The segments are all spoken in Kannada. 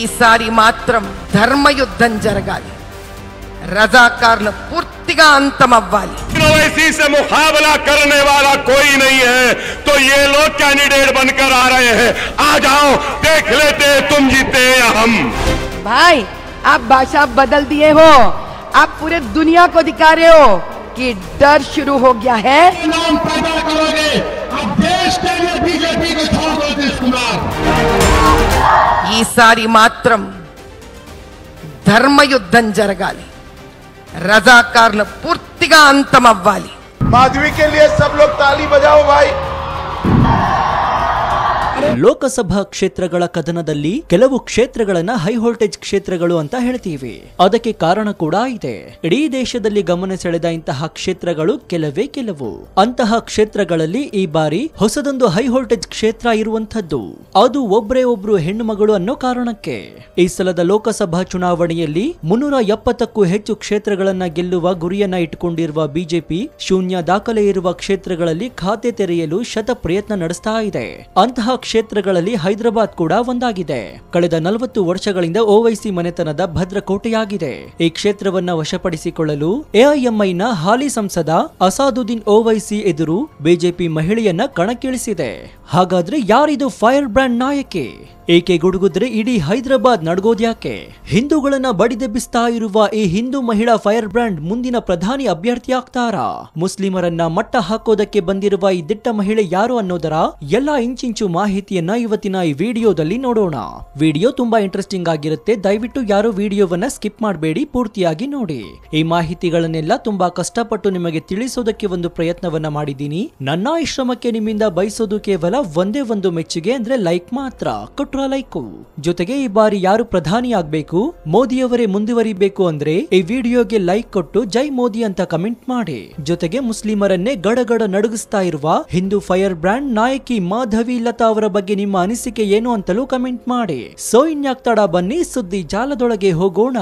ఈసారి మాత్రం ధర్మయుద్ధం జరగాలి, రజాకార్లు పూర్తిగా అంతమవ్వాలి। ओवैसी से मुकाबला करने वाला कोई नहीं है तो ये लोग कैंडिडेट बनकर आ रहे हैं। आ जाओ, देख लेते तुम जीते या हम। भाई आप भाषा बदल दिए हो, आप पूरे दुनिया को दिखा रहे हो कि डर शुरू हो गया है। नाम पैदा करोगे, अब देश के लिए बीजेपी को छोड़ दो नीतीश कुमार। ఈసారి మాత్రం ధర్మయుద్ధం జరగాలి, రజాకార్లు పూర్తిగా అంతమవ్వాలి। माधवी के लिए सब लोग ताली बजाओ भाई। ಲೋಕಸಭಾ ಕ್ಷೇತ್ರಗಳ ಕದನದಲ್ಲಿ ಕೆಲವು ಕ್ಷೇತ್ರಗಳನ್ನ ಹೈ ವೋಲ್ಟೇಜ್ ಕ್ಷೇತ್ರಗಳು ಅಂತ ಹೇಳ್ತೀವಿ। ಅದಕ್ಕೆ ಕಾರಣ ಕೂಡ ಇದೆ। ಇಡೀ ದೇಶದಲ್ಲಿ ಗಮನ ಸೆಳೆದ ಇಂತಹ ಕ್ಷೇತ್ರಗಳು ಕೆಲವೇ ಕೆಲವು। ಅಂತಹ ಕ್ಷೇತ್ರಗಳಲ್ಲಿ ಈ ಬಾರಿ ಹೊಸದೊಂದು ಹೈ ವೋಲ್ಟೇಜ್ ಕ್ಷೇತ್ರ ಇರುವಂತದ್ದು, ಅದು ಒಬ್ರೇ ಒಬ್ರು ಹೆಣ್ಣು ಮಗಳು ಅನ್ನೋ ಕಾರಣಕ್ಕೆ। ಈ ಸಲದ ಲೋಕಸಭಾ ಚುನಾವಣೆಯಲ್ಲಿ 370ಕ್ಕೂ ಹೆಚ್ಚು ಕ್ಷೇತ್ರಗಳನ್ನ ಗೆಲ್ಲುವ ಗುರಿಯನ್ನ ಇಟ್ಟುಕೊಂಡಿರುವ ಬಿಜೆಪಿ ಶೂನ್ಯ ದಾಖಲೆ ಇರುವ ಕ್ಷೇತ್ರಗಳಲ್ಲಿ ಖಾತೆ ತೆರೆಯಲು ಶತ ಪ್ರಯತ್ನ ನಡೆಸ್ತಾ ಇದೆ। ಅಂತಹ ಕ್ಷೇತ್ರಗಳಲ್ಲಿ ಹೈದರಾಬಾದ್ ಕೂಡ ಒಂದಾಗಿದೆ। ಕಳೆದ 40 ವರ್ಷಗಳಿಂದ ಓವೈಸಿ ಮನೆತನದ ಭದ್ರಕೋಟೆಯಾಗಿದೆ। ಈ ಕ್ಷೇತ್ರವನ್ನ ವಶಪಡಿಸಿಕೊಳ್ಳಲು ಎಐಎಂಐನ ಹಾಲಿ ಸಂಸದ ಅಸಾದುದ್ದೀನ್ ಓವೈಸಿ ಎದುರು ಬಿಜೆಪಿ ಮಹಿಳೆಯನ್ನ ಕಣಕ್ಕಿಳಿಸಿದೆ। ಹಾಗಾದ್ರೆ ಯಾರಿದು ಫೈರ್ ಬ್ರ್ಯಾಂಡ್ ನಾಯಕಿ? ಏಕೆ ಗುಡುಗುದ್ರೆ ಇಡೀ ಹೈದರಾಬಾದ್ ನಡ್ಗೋದ್ಯಾಕೆ? ಹಿಂದೂಗಳನ್ನ ಬಡಿದೆಬ್ಬಿಸ್ತಾ ಇರುವ ಈ ಹಿಂದೂ ಮಹಿಳಾ ಫೈರ್ ಬ್ರ್ಯಾಂಡ್ ಮುಂದಿನ ಪ್ರಧಾನಿ ಅಭ್ಯರ್ಥಿ ಆಗ್ತಾರಾ? ಮುಸ್ಲಿಮರನ್ನ ಮಟ್ಟ ಹಾಕೋದಕ್ಕೆ ಬಂದಿರುವ ಈ ದಿಟ್ಟ ಮಹಿಳೆ ಯಾರು ಅನ್ನೋದರ ಎಲ್ಲಾ ಇಂಚಿಂಚು ಮಾಹಿತಿಯನ್ನ ಇವತ್ತಿನ ಈ ವಿಡಿಯೋದಲ್ಲಿ ನೋಡೋಣ। ವಿಡಿಯೋ ತುಂಬಾ ಇಂಟ್ರೆಸ್ಟಿಂಗ್ ಆಗಿರುತ್ತೆ, ದಯವಿಟ್ಟು ಯಾರು ವಿಡಿಯೋವನ್ನ ಸ್ಕಿಪ್ ಮಾಡಬೇಡಿ, ಪೂರ್ತಿಯಾಗಿ ನೋಡಿ। ಈ ಮಾಹಿತಿಗಳನ್ನೆಲ್ಲ ತುಂಬಾ ಕಷ್ಟಪಟ್ಟು ನಿಮಗೆ ತಿಳಿಸೋದಕ್ಕೆ ಒಂದು ಪ್ರಯತ್ನವನ್ನ ಮಾಡಿದ್ದೀನಿ। ನನ್ನ ಈ ಶ್ರಮಕ್ಕೆ ನಿಮ್ಮಿಂದ ಬಯಸೋದು ಕೇವಲ ಒಂದೇ ಒಂದು ಮೆಚ್ಚುಗೆ, ಅಂದ್ರೆ ಲೈಕ್ ಮಾತ್ರ। ಲೈಕು ಜೊತೆಗೆ ಈ ಬಾರಿ ಯಾರು ಪ್ರಧಾನಿ ಆಗ್ಬೇಕು, ಮೋದಿಯವರೇ ಮುಂದುವರಿಬೇಕು ಅಂದ್ರೆ ಈ ವಿಡಿಯೋಗೆ ಲೈಕ್ ಕೊಟ್ಟು ಜೈ ಮೋದಿ ಅಂತ ಕಮೆಂಟ್ ಮಾಡಿ। ಜೊತೆಗೆ ಮುಸ್ಲಿಮರನ್ನೇ ಗಡಗಡ ನಡುಗಿಸ್ತಾ ಇರುವ ಹಿಂದೂ ಫೈರ್ ಬ್ರ್ಯಾಂಡ್ ನಾಯಕಿ ಮಾಧವಿ ಲತಾ ಅವರ ಬಗ್ಗೆ ನಿಮ್ಮ ಅನಿಸಿಕೆ ಏನು ಅಂತಲೂ ಕಮೆಂಟ್ ಮಾಡಿ। ಸೊ ಇನ್ಯಾಕ್ ತಡ, ಬನ್ನಿ ಸುದ್ದಿ ಜಾಲದೊಳಗೆ ಹೋಗೋಣ।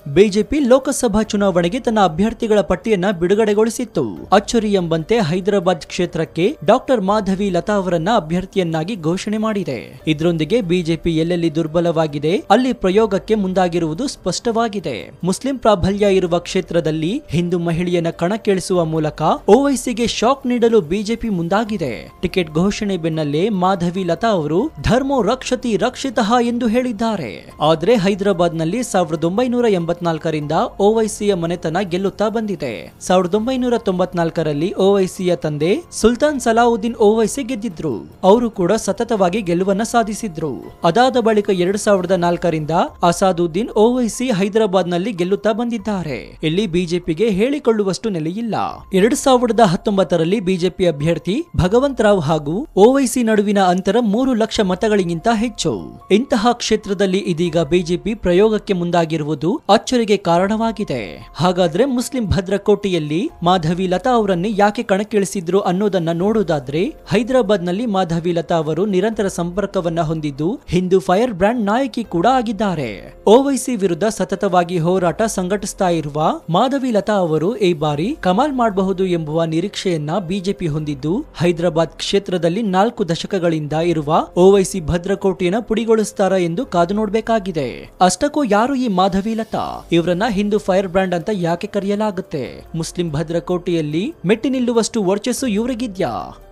ಬಿಜೆಪಿ ಲೋಕಸಭಾ ಚುನಾವಣೆಗೆ ತನ್ನ ಅಭ್ಯರ್ಥಿಗಳ ಪಟ್ಟಿಯನ್ನ ಬಿಡುಗಡೆಗೊಳಿಸಿತ್ತು। ಅಚ್ಚರಿ ಎಂಬಂತೆ ಹೈದರಾಬಾದ್ ಕ್ಷೇತ್ರಕ್ಕೆ ಡಾಕ್ಟರ್ ಮಾಧವಿ ಲತಾ ಅವರನ್ನ ಅಭ್ಯರ್ಥಿಯನ್ನಾಗಿ ಘೋಷಣೆ ಮಾಡಿದೆ। ಇದರೊಂದಿಗೆ ಬಿಜೆಪಿ ಎಲ್ಲೆಲ್ಲಿ ದುರ್ಬಲವಾಗಿದೆ ಅಲ್ಲಿ ಪ್ರಯೋಗಕ್ಕೆ ಮುಂದಾಗಿರುವುದು ಸ್ಪಷ್ಟವಾಗಿದೆ। ಮುಸ್ಲಿಂ ಪ್ರಾಬಲ್ಯ ಇರುವ ಕ್ಷೇತ್ರದಲ್ಲಿ ಹಿಂದೂ ಮಹಿಳೆಯನ್ನ ಕಣಕ್ಕಿಳಿಸುವ ಮೂಲಕ ಓವೈಸಿಗೆ ಶಾಕ್ ನೀಡಲು ಬಿಜೆಪಿ ಮುಂದಾಗಿದೆ। ಟಿಕೆಟ್ ಘೋಷಣೆ ಬೆನ್ನಲ್ಲೇ ಮಾಧವಿ ಲತಾ ಅವರು ಧರ್ಮೋ ರಕ್ಷತಿ ರಕ್ಷಿತಃ ಎಂದು ಹೇಳಿದ್ದಾರೆ। ಆದ್ರೆ ಹೈದರಾಬಾದ್ನಲ್ಲಿ 1984ರಿಂದ ಓವೈಸಿಯ ಮನೆತನ ಗೆಲ್ಲುತ್ತಾ ಬಂದಿದೆ। 1994ರಲ್ಲಿ ಓವೈಸಿಯ ತಂದೆ ಸುಲ್ತಾನ್ ಸಲಾವುದ್ದೀನ್ ಓವೈಸಿ ಗೆದ್ದಿದ್ರು, ಅವರು ಕೂಡ ಸತತವಾಗಿ ಗೆಲುವನ್ನ ಸಾಧಿಸಿದ್ರು। ಅದಾದ ಬಳಿಕ 2004ರಿಂದ ಅಸಾದುದ್ದೀನ್ ಓವೈಸಿ ಹೈದರಾಬಾದ್ನಲ್ಲಿ ಗೆಲ್ಲುತ್ತಾ ಬಂದಿದ್ದಾರೆ। ಇಲ್ಲಿ ಬಿಜೆಪಿಗೆ ಹೇಳಿಕೊಳ್ಳುವಷ್ಟು ನೆಲೆಯಿಲ್ಲ। 2019ರಲ್ಲಿ ಬಿಜೆಪಿ ಅಭ್ಯರ್ಥಿ ಭಗವಂತ ರಾವ್ ಹಾಗೂ ಓವೈಸಿ ನಡುವಿನ ಅಂತರ 3 ಲಕ್ಷ ಮತಗಳಿಗಿಂತ ಹೆಚ್ಚು। ಇಂತಹ ಕ್ಷೇತ್ರದಲ್ಲಿ ಇದೀಗ ಬಿಜೆಪಿ ಪ್ರಯೋಗಕ್ಕೆ ಮುಂದಾಗಿರುವುದು ಅಚ್ಚರಿಗೆ ಕಾರಣವಾಗಿದೆ। ಹಾಗಾದ್ರೆ ಮುಸ್ಲಿಂ ಭದ್ರಕೋಟೆಯಲ್ಲಿ ಮಾಧವಿ ಲತಾ ಅವರನ್ನೇ ಯಾಕೆ ಕಣಕ್ಕಿಳಿಸಿದ್ರು ಅನ್ನೋದನ್ನ ನೋಡೋದಾದ್ರೆ, ಹೈದರಾಬಾದ್ ನಲ್ಲಿ ಮಾಧವಿ ಲತಾ ಅವರು ನಿರಂತರ ಸಂಪರ್ಕವನ್ನ ಹೊಂದಿದ್ದು ಹಿಂದೂ ಫೈರ್ ಬ್ರ್ಯಾಂಡ್ ನಾಯಕಿ ಕೂಡ ಆಗಿದ್ದಾರೆ। ಓವೈಸಿ ವಿರುದ್ಧ ಸತತವಾಗಿ ಹೋರಾಟ ಸಂಘಟಿಸ್ತಾ ಇರುವ ಮಾಧವಿ ಲತಾ ಅವರು ಈ ಬಾರಿ ಕಮಾಲ್ ಮಾಡಬಹುದು ಎಂಬುವ ನಿರೀಕ್ಷೆಯನ್ನ ಬಿಜೆಪಿ ಹೊಂದಿದ್ದು, ಹೈದರಾಬಾದ್ ಕ್ಷೇತ್ರದಲ್ಲಿ 4 ದಶಕಗಳಿಂದ ಇರುವ ಓವೈಸಿ ಭದ್ರಕೋಟೆಯನ್ನ ಪುಡಿಗೊಳಿಸ್ತಾರ ಎಂದು ಕಾದು ನೋಡಬೇಕಾಗಿದೆ। ಅಷ್ಟಕ್ಕೂ ಯಾರು ಈ ಮಾಧವಿ ಲತಾ? ಇವರನ್ನ ಹಿಂದೂ ಫೈರ್ ಬ್ರ್ಯಾಂಡ್ ಅಂತ ಯಾಕೆ ಕರೆಯಲಾಗುತ್ತೆ? ಮುಸ್ಲಿಂ ಭದ್ರಕೋಟೆಯಲ್ಲಿ ಮೆಟ್ಟಿ ನಿಲ್ಲುವಷ್ಟು ವರ್ಚಸ್ಸು ಇವರಿಗಿದ್ಯಾ?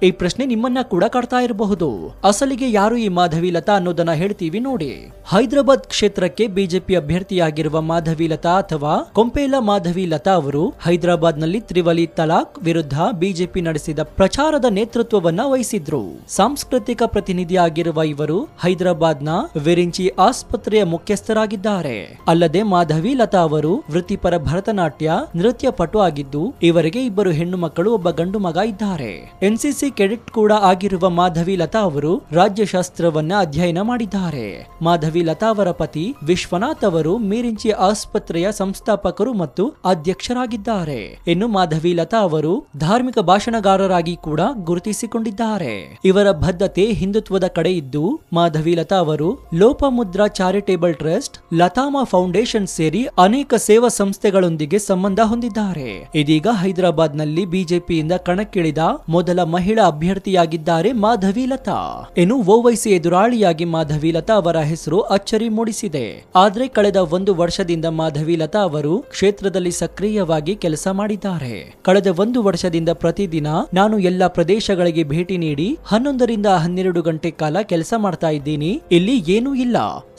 ಈ ಪ್ರಶ್ನೆ ನಿಮ್ಮನ್ನ ಕೂಡ ಕಾಡ್ತಾ ಇರಬಹುದು। ಅಸಲಿಗೆ ಯಾರು ಈ ಮಾಧವಿ ಲತಾ ಅನ್ನೋದನ್ನ ಹೇಳ್ತೀವಿ ನೋಡಿ। ಹೈದರಾಬಾದ್ ಕ್ಷೇತ್ರಕ್ಕೆ ಬಿಜೆಪಿ ಅಭ್ಯರ್ಥಿಯಾಗಿರುವ ಮಾಧವಿ ಲತಾ ಅಥವಾ ಕೊಂಪೇಲ ಮಾಧವಿ ಲತಾ ಅವರು ಹೈದರಾಬಾದ್ ನಲ್ಲಿ ತ್ರಿವಳಿ ತಲಾಕ್ ವಿರುದ್ಧ ಬಿಜೆಪಿ ನಡೆಸಿದ ಪ್ರಚಾರದ ನೇತೃತ್ವವನ್ನ ವಹಿಸಿದ್ರು। ಸಾಂಸ್ಕೃತಿಕ ಪ್ರತಿನಿಧಿಯಾಗಿರುವ ಇವರು ಹೈದರಾಬಾದ್ನ ವಿರಿಂಚಿ ಆಸ್ಪತ್ರೆಯ ಮುಖ್ಯಸ್ಥರಾಗಿದ್ದಾರೆ। ಅಲ್ಲದೆ ಮಾಧವಿ ಲತಾ ಅವರು ವೃತ್ತಿಪರ ಭರತನಾಟ್ಯ ನೃತ್ಯ ಪಟು ಆಗಿದ್ದು, ಇವರಿಗೆ 2 ಹೆಣ್ಣು ಮಕ್ಕಳು, ಒಬ್ಬ ಗಂಡು ಮಗ ಇದ್ದಾರೆ। ಎನ್ಸಿಸಿ ಕೆಡೆಟ್ ಕೂಡ ಆಗಿರುವ ಮಾಧವಿ ಲತಾ ಅವರು ರಾಜ್ಯಶಾಸ್ತ್ರವನ್ನ ಅಧ್ಯಯನ ಮಾಡಿದ್ದಾರೆ। ಮಾಧವಿ ಲತಾ ಅವರ ಪತಿ ವಿಶ್ವನಾಥ್ ಅವರು ಮೀರಿಂಚಿ ಆಸ್ಪತ್ರೆಯ ಸಂಸ್ಥಾಪಕರು ಮತ್ತು ಅಧ್ಯಕ್ಷರಾಗಿದ್ದಾರೆ। ಇನ್ನು ಮಾಧವಿ ಲತಾ ಅವರು ಧಾರ್ಮಿಕ ಭಾಷಣಗಾರರಾಗಿ ಕೂಡ ಗುರುತಿಸಿಕೊಂಡಿದ್ದಾರೆ। ಇವರ ಬದ್ಧತೆ ಹಿಂದುತ್ವದ ಕಡೆ ಇದ್ದು, ಮಾಧವಿ ಲತಾ ಅವರು ಲೋಪಮುದ್ರಾ ಚಾರಿಟೇಬಲ್ ಟ್ರಸ್ಟ್, ಲತಾಮಾ ಫೌಂಡೇಶನ್ ಸೇರಿ ದಾಟಿ ಅನೇಕ ಸೇವಾ ಸಂಸ್ಥೆಗಳೊಂದಿಗೆ ಸಂಬಂಧ ಹೊಂದಿದ್ದಾರೆ. ಇದೀಗ ಹೈದರಾಬಾದ್ನಲ್ಲಿ ಬಿಜೆಪಿಯಿಂದ ಕಣಕ್ಕಿಳಿದ ಮೊದಲ ಮಹಿಳಾ ಅಭ್ಯರ್ಥಿಯಾಗಿದ್ದಾರೆ ಮಾಧವಿ ಲತಾ. ಇನ್ನು ಓವೈಸಿ ಎದುರಾಳಿಯಾಗಿ ಮಾಧವಿ ಲತಾ ಅವರ ಹೆಸರು ಅಚ್ಚರಿ ಮೂಡಿಸಿದೆ. ಆದ್ರೆ ಕಳೆದ 1 ವರ್ಷದಿಂದ ಮಾಧವಿ ಲತಾ ಅವರು ಕ್ಷೇತ್ರದಲ್ಲಿ ಸಕ್ರಿಯವಾಗಿ ಕೆಲಸ ಮಾಡಿದ್ದಾರೆ. ಕಳೆದ 1 ವರ್ಷದಿಂದ ಪ್ರತಿದಿನ ನಾನು ಎಲ್ಲಾ ಪ್ರದೇಶಗಳಿಗೆ ಭೇಟಿ ನೀಡಿ 11 ರಿಂದ 12 ಗಂಟೆ ಕಾಲ ಕೆಲಸ ಮಾಡ್ತಾ ಇದ್ದೀನಿ. ಇಲ್ಲಿ ಏನೂ ಇಲ್ಲ,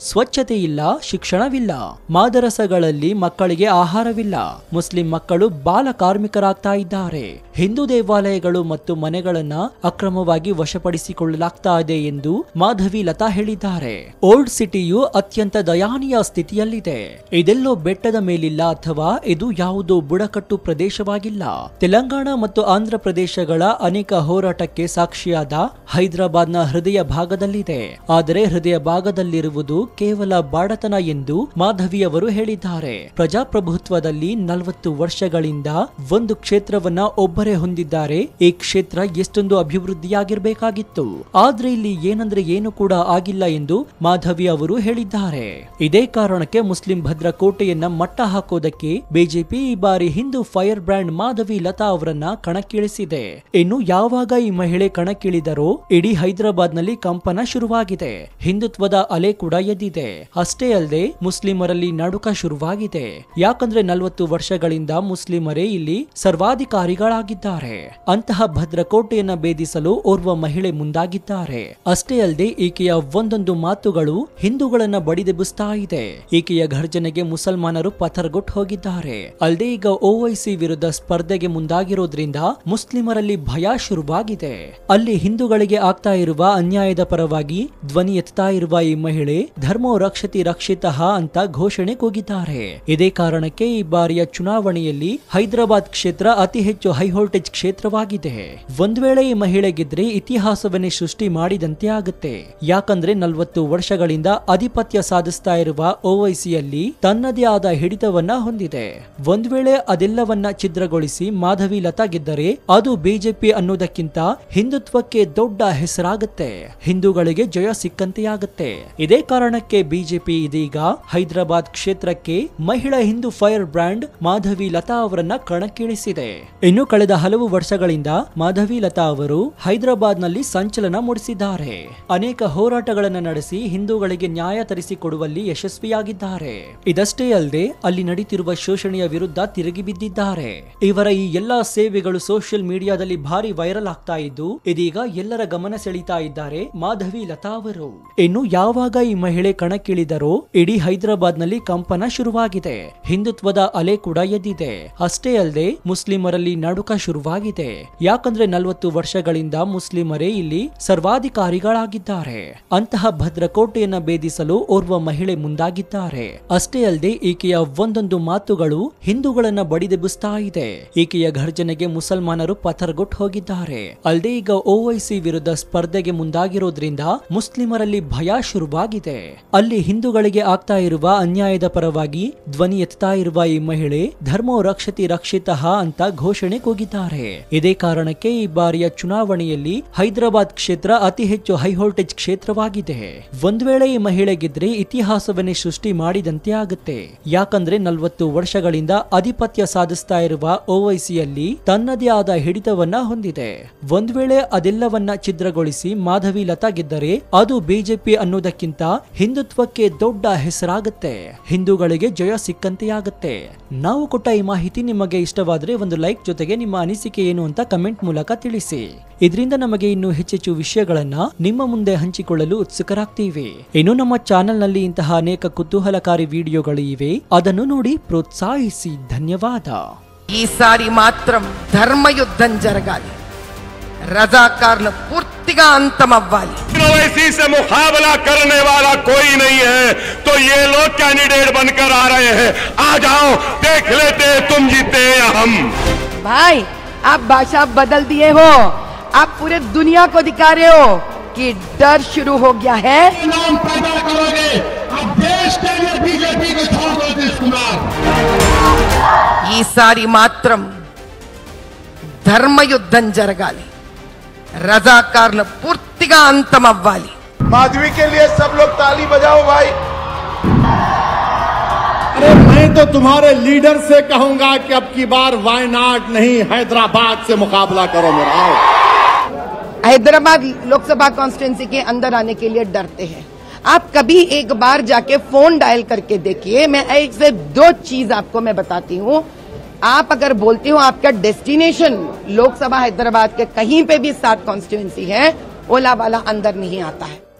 ಸ್ವಚ್ಛತೆ ಇಲ್ಲ, ಶಿಕ್ಷಣವಿಲ್ಲ, ಮಾದರಸಗಳಲ್ಲಿ ಮಕ್ಕಳಿಗೆ ಆಹಾರವಿಲ್ಲ, ಮುಸ್ಲಿಂ ಮಕ್ಕಳು ಬಾಲ ಕಾರ್ಮಿಕರಾಗ್ತಾ ಇದ್ದಾರೆ, ಹಿಂದೂ ದೇವಾಲಯಗಳು ಮತ್ತು ಮನೆಗಳನ್ನ ಅಕ್ರಮವಾಗಿ ವಶಪಡಿಸಿಕೊಳ್ಳಲಾಗ್ತಾ ಇದೆ ಎಂದು ಮಾಧವಿ ಲತಾ ಹೇಳಿದ್ದಾರೆ. ಓಲ್ಡ್ ಸಿಟಿಯು ಅತ್ಯಂತ ದಯಾನೀಯ ಸ್ಥಿತಿಯಲ್ಲಿದೆ. ಇದೆಲ್ಲೋ ಬೆಟ್ಟದ ಮೇಲಿಲ್ಲ ಅಥವಾ ಇದು ಯಾವುದೋ ಬುಡಕಟ್ಟು ಪ್ರದೇಶವಾಗಿಲ್ಲ. ತೆಲಂಗಾಣ ಮತ್ತು ಆಂಧ್ರ ಪ್ರದೇಶಗಳ ಅನೇಕ ಹೋರಾಟಕ್ಕೆ ಸಾಕ್ಷಿಯಾದ ಹೈದರಾಬಾದ್ನ ಹೃದಯ ಭಾಗದಲ್ಲಿದೆ. ಆದರೆ ಹೃದಯ ಭಾಗದಲ್ಲಿರುವುದು ಕೇವಲ ಬಾಡತನ ಎಂದು ಮಾಧವಿ ಅವರು ಹೇಳಿದ್ದಾರೆ. ಪ್ರಜಾಪ್ರಭುತ್ವದಲ್ಲಿ 40 ವರ್ಷಗಳಿಂದ ಒಂದು ಕ್ಷೇತ್ರವನ್ನ ಒಬ್ಬರೇ ಹೊಂದಿದ್ದಾರೆ. ಈ ಕ್ಷೇತ್ರ ಎಷ್ಟೊಂದು ಅಭಿವೃದ್ಧಿಯಾಗಿರಬೇಕಾಗಿತ್ತು, ಆದ್ರೆ ಇಲ್ಲಿ ಏನಂದ್ರೆ ಏನು ಕೂಡ ಆಗಿಲ್ಲ ಎಂದು ಮಾಧವಿ ಅವರು ಹೇಳಿದ್ದಾರೆ. ಇದೇ ಕಾರಣಕ್ಕೆ ಮುಸ್ಲಿಂ ಭದ್ರಕೋಟೆಯನ್ನ ಮಟ್ಟ ಹಾಕೋದಕ್ಕೆ ಬಿಜೆಪಿ ಈ ಬಾರಿ ಹಿಂದೂ ಫೈರ್ ಬ್ರ್ಯಾಂಡ್ ಮಾಧವಿ ಲತಾ ಅವರನ್ನ ಕಣಕ್ಕಿಳಿಸಿದೆ. ಇನ್ನು ಯಾವಾಗ ಈ ಮಹಿಳೆ ಕಣಕ್ಕಿಳಿದರೋ ಇಡೀ ಹೈದರಾಬಾದ್ ನಲ್ಲಿ ಕಂಪನ ಶುರುವಾಗಿದೆ. ಹಿಂದುತ್ವದ ಅಲೆ ಕೂಡ ಎದ್ದಿದೆ. ಅಷ್ಟೇ ಅಲ್ಲದೆ ಮುಸ್ಲಿಮರಲ್ಲಿ ನಡುಕ ಶುರುವಾಗಿದೆ. ಯಾಕಂದ್ರೆ 40 ವರ್ಷಗಳಿಂದ ಮುಸ್ಲಿಮರೇ ಇಲ್ಲಿ ಸರ್ವಾಧಿಕಾರಿಗಳಾಗಿದ್ದಾರೆ. ಅಂತಹ ಭದ್ರಕೋಟೆಯನ್ನ ಭೇದಿಸಲು ಓರ್ವ ಮಹಿಳೆ ಮುಂದಾಗಿದ್ದಾರೆ. ಅಷ್ಟೇ ಅಲ್ಲದೆ ಈಕೆಯ ಒಂದೊಂದು ಮಾತುಗಳು ಹಿಂದೂಗಳನ್ನ ಬಡಿದೆಬ್ಬಿಸ್ತಾ ಇದೆ. ಈಕೆಯ ಘರ್ಜನೆಗೆ ಮುಸಲ್ಮಾನರು ಪಥರ್ಗೊಟ್ಟು ಹೋಗಿದ್ದಾರೆ. ಅಲ್ಲದೆ ಈಗ ಓವೈಸಿ ವಿರುದ್ಧ ಸ್ಪರ್ಧೆಗೆ ಮುಂದಾಗಿರೋದ್ರಿಂದ ಮುಸ್ಲಿಮರಲ್ಲಿ ಭಯ ಶುರುವಾಗಿದೆ. ಅಲ್ಲಿ ಹಿಂದೂಗಳಿಗೆ ಆಗ್ತಾ ಇರುವ ಅನ್ಯಾಯದ ಪರವಾಗಿ ಧ್ವನಿ ಎತ್ತಾ ಇರುವ ಈ ಮಹಿಳೆ ಧರ್ಮೋ ರಕ್ಷತಿ ರಕ್ಷಿತಃ ಅಂತ ಘೋಷಣೆ ಕೂಗಿದ್ದಾರೆ. ಇದೇ ಕಾರಣಕ್ಕೆ ಈ ಬಾರಿಯ ಚುನಾವಣೆಯಲ್ಲಿ ಹೈದರಾಬಾದ್ ಕ್ಷೇತ್ರ ಅತಿ ಹೆಚ್ಚು ಹೈವೋಲ್ಟೇಜ್ ಕ್ಷೇತ್ರವಾಗಿದೆ. ಒಂದ್ ವೇಳೆ ಈ ಮಹಿಳೆ ಗೆದ್ರೆ ಇತಿಹಾಸವನ್ನೇ ಸೃಷ್ಟಿ ಮಾಡಿದಂತೆ ಆಗುತ್ತೆ. ಯಾಕಂದ್ರೆ 40 ವರ್ಷಗಳಿಂದ ಆಧಿಪತ್ಯ ಸಾಧಿಸ್ತಾ ಇರುವ ಓವೈಸಿಯಲ್ಲಿ ತನ್ನದೇ ಆದ ಹಿಡಿತವನ್ನ ಹೊಂದಿದೆ. ಒಂದ್ ವೇಳೆ ಅದೆಲ್ಲವನ್ನ ಛಿದ್ರಗೊಳಿಸಿ ಮಾಧವಿ ಲತಾ ಗೆದ್ದರೆ ಅದು ಬಿಜೆಪಿ ಅನ್ನೋದಕ್ಕಿಂತ ಹಿಂದುತ್ವಕ್ಕೆ ದೊಡ್ಡ ಹೆಸರಾಗುತ್ತೆ. ಹಿಂದೂಗಳಿಗೆ ಜಯ ಸಿಕ್ಕಂತೆಯಾಗುತ್ತೆ. ಇದೇ ಕಾರಣಕ್ಕೆ ಬಿಜೆಪಿ ಇದೀಗ ಹೈದರಾಬಾದ್ ಕ್ಷೇತ್ರಕ್ಕೆ ಮಹಿಳಾ ಹಿಂದೂ ಫೈರ್ ಬ್ರ್ಯಾಂಡ್ ಮಾಧವಿ ಲತಾ ಅವರನ್ನ ಕಣಕ್ಕಿಳಿಸಿದೆ. ಇನ್ನು ಕಳೆದ ಹಲವು ವರ್ಷಗಳಿಂದ ಮಾಧವಿ ಲತಾ ಅವರು ಹೈದರಾಬಾದ್ ನಲ್ಲಿ ಸಂಚಲನ ಮೂಡಿಸಿದ್ದಾರೆ. ಅನೇಕ ಹೋರಾಟಗಳನ್ನು ನಡೆಸಿ ಹಿಂದೂಗಳಿಗೆ ನ್ಯಾಯ ತರಿಸಿಕೊಡುವಲ್ಲಿ ಯಶಸ್ವಿಯಾಗಿದ್ದಾರೆ. ಇದಷ್ಟೇ ಅಲ್ಲದೆ ಅಲ್ಲಿ ನಡೀತಿರುವ ಶೋಷಣೆಯ ವಿರುದ್ಧ ತಿರುಗಿ ಬಿದ್ದಿದ್ದಾರೆ. ಇವರ ಈ ಎಲ್ಲಾ ಸೇವೆಗಳು ಸೋಷಿಯಲ್ ಮೀಡಿಯಾದಲ್ಲಿ ಭಾರಿ ವೈರಲ್ ಆಗ್ತಾ ಇದ್ದು ಇದೀಗ ಎಲ್ಲರ ಗಮನ ಸೆಳೀತಾ ಇದ್ದಾರೆ ಮಾಧವಿ ಲತಾ ಅವರು. ಇನ್ನು ಯಾವಾಗ ಈ ಮಹಿಳೆ ಕಣಕ್ಕಿಳಿದರೋ ಇಡೀ ಹೈದರಾಬಾದ್ ನಲ್ಲಿ ಕಂಪನ ಶುರುವಾಗಿದೆ. ಹಿಂದುತ್ವದ ಅಲೆ ಕೂಡ ಎದ್ದಿದೆ. ಅಷ್ಟೇ ಅಲ್ಲದೆ ಮುಸ್ಲಿಮರಲ್ಲಿ ನಡುಕ ಶುರುವಾಗಿದೆ. ಯಾಕಂದ್ರೆ 40 ವರ್ಷಗಳಿಂದ ಮುಸ್ಲಿಮರೇ ಇಲ್ಲಿ ಸರ್ವಾಧಿಕಾರಿಗಳಾಗಿದ್ದಾರೆ. ಅಂತಹ ಭದ್ರಕೋಟೆಯನ್ನ ಭೇದಿಸಲು ಓರ್ವ ಮಹಿಳೆ ಮುಂದಾಗಿದ್ದಾರೆ. ಅಷ್ಟೇ ಅಲ್ಲದೆ ಈಕೆಯ ಒಂದೊಂದು ಮಾತುಗಳು ಹಿಂದೂಗಳನ್ನ ಬಡಿದೆಬ್ಬಿಸ್ತಾ ಇದೆ. ಈಕೆಯ ಘರ್ಜನೆಗೆ ಮುಸಲ್ಮಾನರು ಪಥರ್ಗೊಟ್ಟು ಹೋಗಿದ್ದಾರೆ. ಅಲ್ಲದೆ ಈಗ ಓವೈಸಿ ವಿರುದ್ಧ ಸ್ಪರ್ಧೆಗೆ ಮುಂದಾಗಿರೋದ್ರಿಂದ ಮುಸ್ಲಿಮರಲ್ಲಿ ಭಯ ಶುರುವಾಗಿದೆ. ಅಲ್ಲಿ ಹಿಂದೂಗಳಿಗೆ ಆಗ್ತಾ ಇರುವ ಅನ್ಯಾಯದ ಪರವಾಗಿ ಧ್ವನಿ ಎತ್ತಾ ಇರುವ ಈ ಮಹಿಳೆ ಧರ್ಮೋ ರಕ್ಷತಿ ರಕ್ಷಿತಃ ಅಂತ ಘೋಷಣೆ ಕೂಗಿದ್ದಾರೆ. ಇದೇ ಕಾರಣಕ್ಕೆ ಈ ಬಾರಿಯ ಚುನಾವಣೆಯಲ್ಲಿ ಹೈದರಾಬಾದ್ ಕ್ಷೇತ್ರ ಅತಿ ಹೆಚ್ಚು ಹೈವೋಲ್ಟೇಜ್ ಕ್ಷೇತ್ರವಾಗಿದೆ. ಒಂದ್ ವೇಳೆ ಈ ಮಹಿಳೆ ಗೆದ್ರೆ ಇತಿಹಾಸವನ್ನೇ ಸೃಷ್ಟಿ ಮಾಡಿದಂತೆ ಆಗುತ್ತೆ. ಯಾಕಂದ್ರೆ 40 ವರ್ಷಗಳಿಂದ ಆಧಿಪತ್ಯ ಸಾಧಿಸ್ತಾ ಇರುವ ಓವೈಸಿಯಲ್ಲಿ ತನ್ನದೇ ಆದ ಹಿಡಿತವನ್ನ ಹೊಂದಿದೆ. ಒಂದ್ ವೇಳೆ ಅದೆಲ್ಲವನ್ನ ಛಿದ್ರಗೊಳಿಸಿ ಮಾಧವಿ ಲತಾ ಗೆದ್ದರೆ ಅದು ಬಿಜೆಪಿ ಅನ್ನೋದಕ್ಕಿಂತ ಹಿಂದುತ್ವಕ್ಕೆ ದೊಡ್ಡ ಹೆಸರಾಗುತ್ತೆ. ಹಿಂದೂಗಳಿಗೆ ಜಯ ಸಿಕ್ಕಂತೆಯಾಗುತ್ತೆ. ನಾವು ಕೊಟ್ಟ ಈ ಮಾಹಿತಿ ನಿಮಗೆ ಇಷ್ಟವಾದ್ರೆ ಒಂದು ಲೈಕ್ ಜೊತೆಗೆ ನಿಮ್ಮ ಅನಿಸಿಕೆ ಏನು ಅಂತ ಕಮೆಂಟ್ ಮೂಲಕ ತಿಳಿಸಿ. ಇದರಿಂದ ನಮಗೆ ಇನ್ನೂ ಹೆಚ್ಚೆಚ್ಚು ವಿಷಯಗಳನ್ನ ನಿಮ್ಮ ಮುಂದೆ ಹಂಚಿಕೊಳ್ಳಲು ಉತ್ಸುಕರಾಗ್ತೀವಿ. ಇನ್ನು ನಮ್ಮ ಚಾನೆಲ್ ನಲ್ಲಿ ಇಂತಹ ಅನೇಕ ಕುತೂಹಲಕಾರಿ ವಿಡಿಯೋಗಳು ಇವೆ, ಅದನ್ನು ನೋಡಿ ಪ್ರೋತ್ಸಾಹಿಸಿ. ಧನ್ಯವಾದ. ఈసారి మాత్రం ధర్మయుద్ధం జరగాలి. రజాకార్ను పూర్తిగా అంతమవ్వాలి. ओवैसी से मुकाबला करने वाला कोई नहीं है तो ये लोग कैंडिडेट बनकर आ रहे हैं. आ जाओ, देख लेते तुम जीते या हम. भाई आप भाषा बदल दिए हो. आप पूरे दुनिया को दिखा रहे हो कि डर शुरू हो गया है. नाम पैदा करोगे अब देश के लिए बीजेपी को छोड़ दो. नीतीश कुमार ఈసారి మాత్రం ధర్మయుద్ధం జరగాలి. రజాకార్ను పూర్తిగా అంతమవ్వాలి. माधवी के लिए सब लोग ताली बजाओ भाई. अरे मैं तो तुम्हारे लीडर से कहूंगा कि अब की बार वायनाड नहीं हैदराबाद से मुकाबला करो मेरा। आओ। हैदराबाद लोकसभा कॉन्स्टिट्यूंसी के अंदर आने के लिए डरते हैं। आप कभी एक बार जाके फोन डायल करके देखिए। मैं एक से दो चीज आपको मैं बताती हूँ। आप अगर बोलते हो आपका डेस्टिनेशन लोकसभा हैदराबाद के कहीं पे भी 7 कॉन्स्टिट्यूंसी है, ओला वाला अंदर नहीं आता है।